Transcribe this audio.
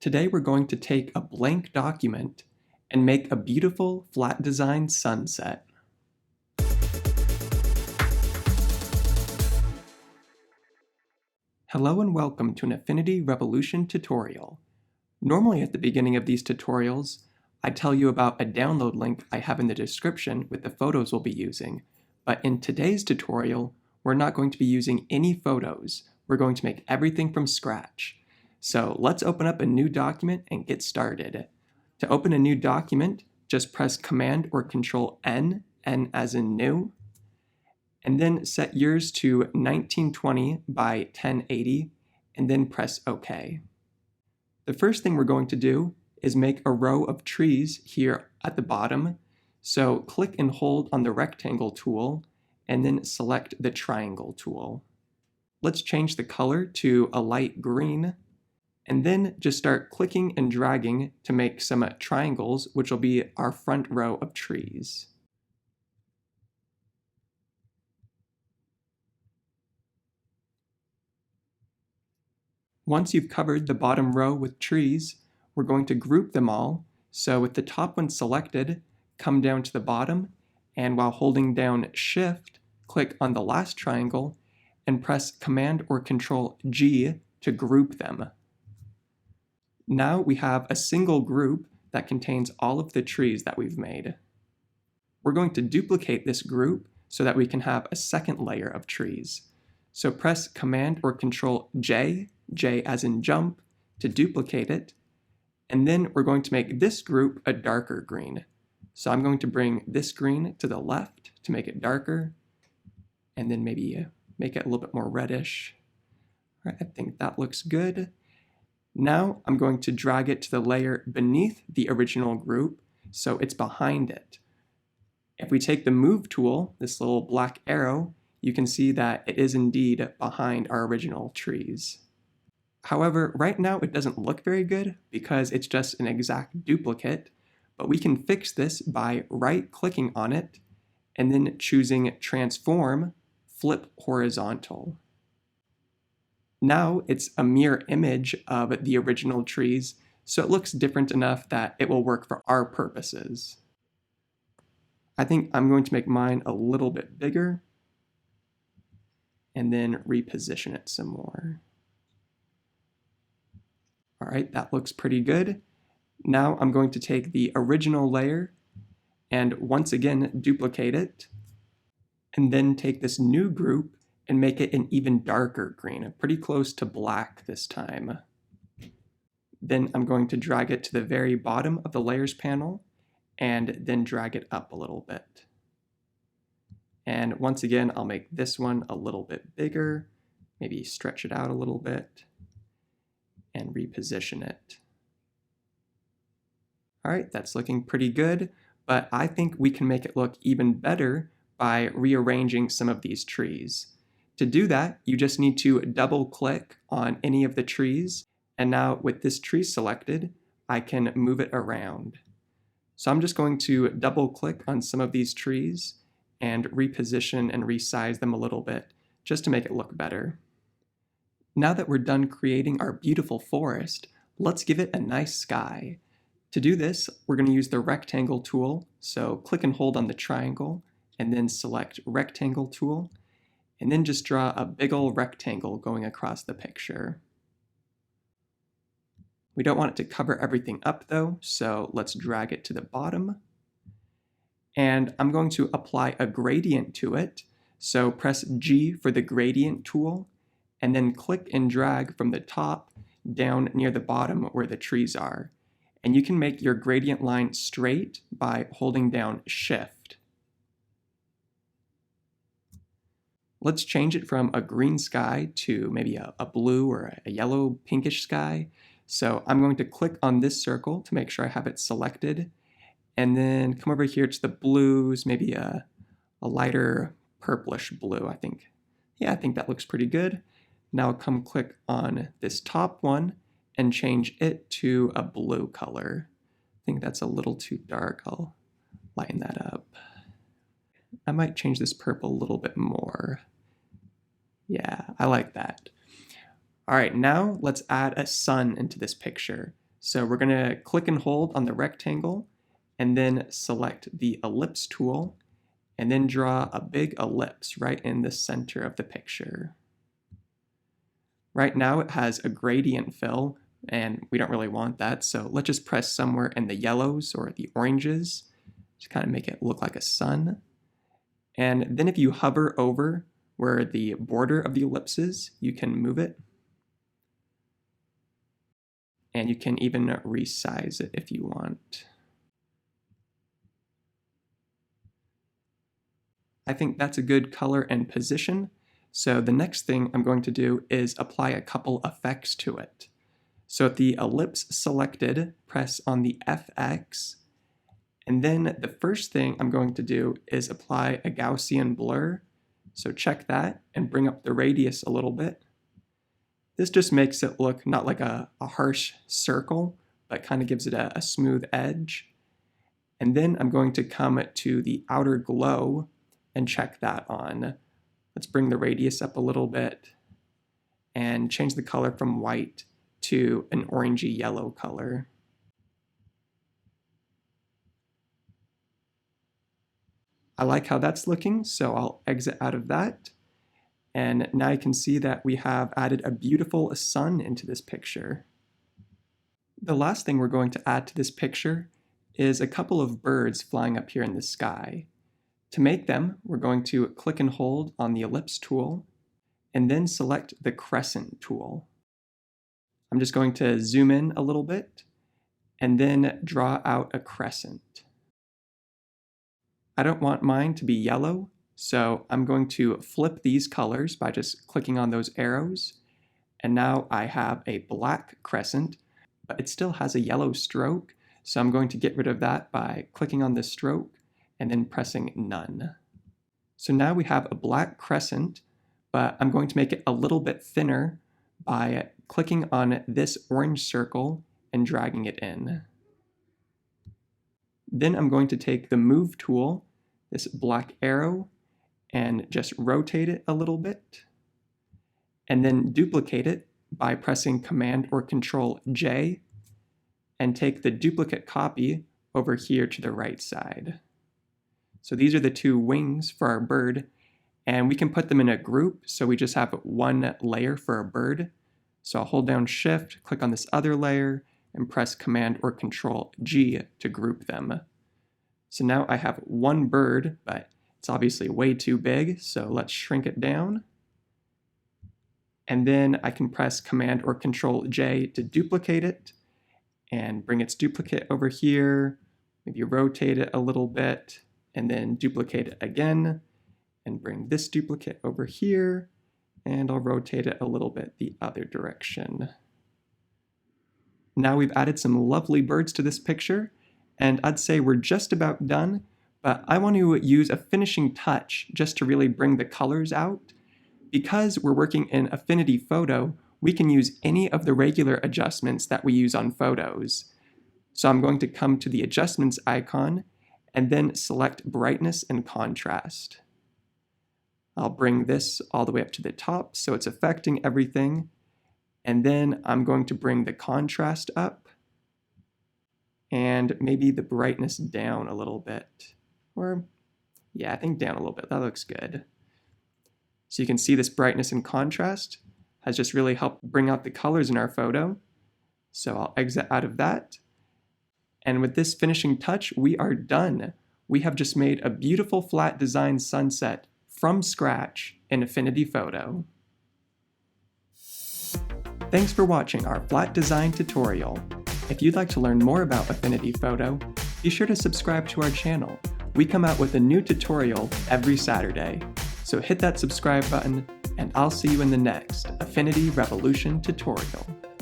Today we're going to take a blank document and make a beautiful flat design sunset. Hello and welcome to an Affinity Revolution tutorial. Normally at the beginning of these tutorials, I tell you about a download link I have in the description with the photos we'll be using, but in today's tutorial, we're not going to be using any photos. We're going to make everything from scratch. So let's open up a new document and get started. To open a new document, just press Command or Control N, N as in new, and then set yours to 1920 by 1080, and then press OK. The first thing we're going to do is make a row of trees here at the bottom. So click and hold on the rectangle tool, and then select the triangle tool. Let's change the color to a light green, and then just start clicking and dragging to make some triangles, which will be our front row of trees. Once you've covered the bottom row with trees, we're going to group them all. So with the top one selected, come down to the bottom, and while holding down Shift, click on the last triangle and press Command or Control G to group them. Now we have a single group that contains all of the trees that we've made. We're going to duplicate this group so that we can have a second layer of trees. So press Command or Control J, J as in jump, to duplicate it. And then we're going to make this group a darker green. So I'm going to bring this green to the left to make it darker, and then maybe make it a little bit more reddish. All right, I think that looks good. Now I'm going to drag it to the layer beneath the original group, so it's behind it. If we take the Move tool, this little black arrow, you can see that it is indeed behind our original trees. However, right now it doesn't look very good because it's just an exact duplicate, but we can fix this by right-clicking on it and then choosing Transform, Flip Horizontal. Now it's a mirror image of the original trees, so it looks different enough that it will work for our purposes. I think I'm going to make mine a little bit bigger and then reposition it some more. All right, that looks pretty good. Now I'm going to take the original layer and once again duplicate it, and then take this new group and make it an even darker green, pretty close to black this time. Then I'm going to drag it to the very bottom of the layers panel and then drag it up a little bit. And once again, I'll make this one a little bit bigger, maybe stretch it out a little bit and reposition it. All right, that's looking pretty good, but I think we can make it look even better by rearranging some of these trees. To do that, you just need to double click on any of the trees, and now with this tree selected, I can move it around. So I'm just going to double click on some of these trees and reposition and resize them a little bit just to make it look better. Now that we're done creating our beautiful forest, let's give it a nice sky. To do this, we're going to use the rectangle tool, so click and hold on the triangle and then select rectangle tool, and then just draw a big old rectangle going across the picture. We don't want it to cover everything up though, so let's drag it to the bottom. And I'm going to apply a gradient to it, so press G for the gradient tool, and then click and drag from the top down near the bottom where the trees are. And you can make your gradient line straight by holding down Shift. Let's change it from a green sky to maybe a blue or a yellow pinkish sky. So I'm going to click on this circle to make sure I have it selected, and then come over here to the blues, maybe a lighter purplish blue, I think. Yeah, I think that looks pretty good. Now come click on this top one and change it to a blue color. I think that's a little too dark. I'll lighten that up. I might change this purple a little bit more. Yeah, I like that. All right, now let's add a sun into this picture. So we're going to click and hold on the rectangle and then select the ellipse tool and then draw a big ellipse right in the center of the picture. Right now it has a gradient fill and we don't really want that, so let's just press somewhere in the yellows or the oranges to kind of make it look like a sun. And then if you hover over where the border of the ellipse is, you can move it. And you can even resize it if you want. I think that's a good color and position. So the next thing I'm going to do is apply a couple effects to it. So with the ellipse selected, press on the FX. And then the first thing I'm going to do is apply a Gaussian blur. So check that and bring up the radius a little bit. This just makes it look not like a harsh circle, but kind of gives it a smooth edge. And then I'm going to come to the outer glow and check that on. Let's bring the radius up a little bit and change the color from white to an orangey yellow color. I like how that's looking, so I'll exit out of that. And now you can see that we have added a beautiful sun into this picture. The last thing we're going to add to this picture is a couple of birds flying up here in the sky. To make them, we're going to click and hold on the ellipse tool and then select the crescent tool. I'm just going to zoom in a little bit and then draw out a crescent. I don't want mine to be yellow, so I'm going to flip these colors by just clicking on those arrows. And now I have a black crescent, but it still has a yellow stroke, so I'm going to get rid of that by clicking on the stroke and then pressing none. So now we have a black crescent, but I'm going to make it a little bit thinner by clicking on this orange circle and dragging it in. Then I'm going to take the move tool, this black arrow, and just rotate it a little bit, and then duplicate it by pressing Command or Control J, and take the duplicate copy over here to the right side. So these are the two wings for our bird, and we can put them in a group, so we just have one layer for a bird. So I'll hold down Shift, click on this other layer, and press Command or Control G to group them. So now I have one bird, but it's obviously way too big, so let's shrink it down. And then I can press Command or Control J to duplicate it, and bring its duplicate over here, maybe rotate it a little bit, and then duplicate it again, and bring this duplicate over here, and I'll rotate it a little bit the other direction. Now we've added some lovely birds to this picture, and I'd say we're just about done, but I want to use a finishing touch just to really bring the colors out. Because we're working in Affinity Photo, we can use any of the regular adjustments that we use on photos. So I'm going to come to the adjustments icon and then select brightness and contrast. I'll bring this all the way up to the top so it's affecting everything. And then I'm going to bring the contrast up and maybe the brightness down a little bit. Or, yeah, I think down a little bit. That looks good. So you can see this brightness and contrast has just really helped bring out the colors in our photo. So I'll exit out of that. And with this finishing touch, we are done. We have just made a beautiful flat design sunset from scratch in Affinity Photo. Thanks for watching our flat design tutorial. If you'd like to learn more about Affinity Photo, be sure to subscribe to our channel. We come out with a new tutorial every Saturday. So hit that subscribe button, and I'll see you in the next Affinity Revolution tutorial.